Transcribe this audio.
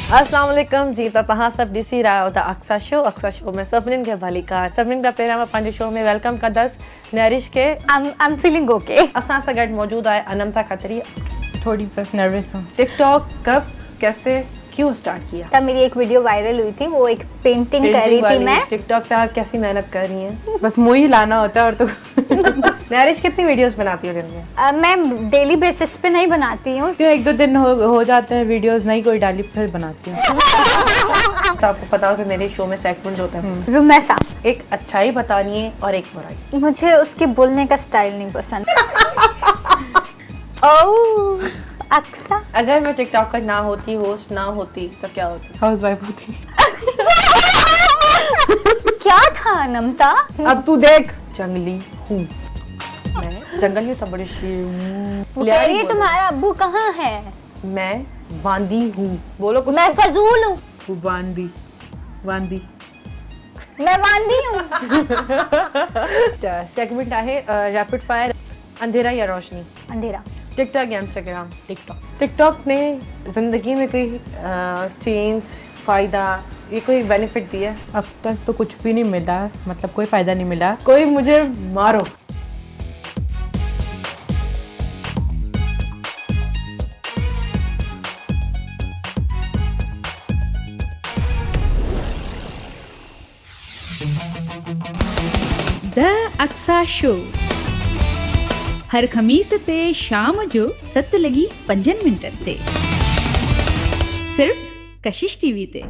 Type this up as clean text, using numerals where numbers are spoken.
अस्सलाम वालेकुम जी त तव्हां सभु ॾिसी रहिया आहियो त अक्सा शो में सभिनीनि खे भली कार सभिनीनि खां पहिरियां मां पंहिंजे शो में वेलकम कंदसि नरिश खे। I'm feeling okay. असां सां गॾु मौजूदु आहे अनंता खत्री। थोड़ी बस नर्वस हूँ। टिकटॉक कब कैसे क्यों स्टार्ट किया? तब मेरी एक वीडियो वायरल हुई थी, वो एक पेंटिंग कर रही थी मैं। टिकटॉक पे आप कैसी मेहनत कर रही हैं? बस मुँह ही लाना होता है और तो नरिश कितनी वीडियोस बनाती हो दिन में? मैं डेली बेसिस पे नहीं बनाती हूँ। क्यों एक दो दिन हो जाते हैं वीडियोस नहीं कोई डाली फिर बनाती हूँ। तो आपको पता हो कि मेरे शो में सेगमेंट्स होते हैं। रुमैसा, एक अच्छाई बतानी है और एक बुराई। मुझे उसके बोलने का स्टाइल नहीं पसंद। ओह अक्सा, अगर मैं टिकटॉक का ना होती, होस्ट ना होती तो क्या होती? हाउसवाइफ होती। क्या था अनंता? अब तू देख, जंगली हूँ मैं, जंगली तो बड़ी ये तुम्हारा अब्बू कहाँ है? मैं वांदी हूँ, बोलो कुछ। मैं फजूल हूँ। वांदी मैं वांदी हूँ। सेगमेंट आहे रैपिड फायर, अंधेरा या रोशनी? अंधेरा। टिकटॉक या इंस्टाग्राम? टिकटॉक ने जिंदगी में कोई चेंज, फायदा, ये कोई बेनिफिट दिया? अब तक तो कुछ भी नहीं मिला, मतलब कोई फायदा नहीं मिला। कोई मुझे मारो। द अक्सा शो हर खमीस ते शाम जो 7 लगी 5 मिनटनि ते सिर्फ़ कशिश टीवी ते।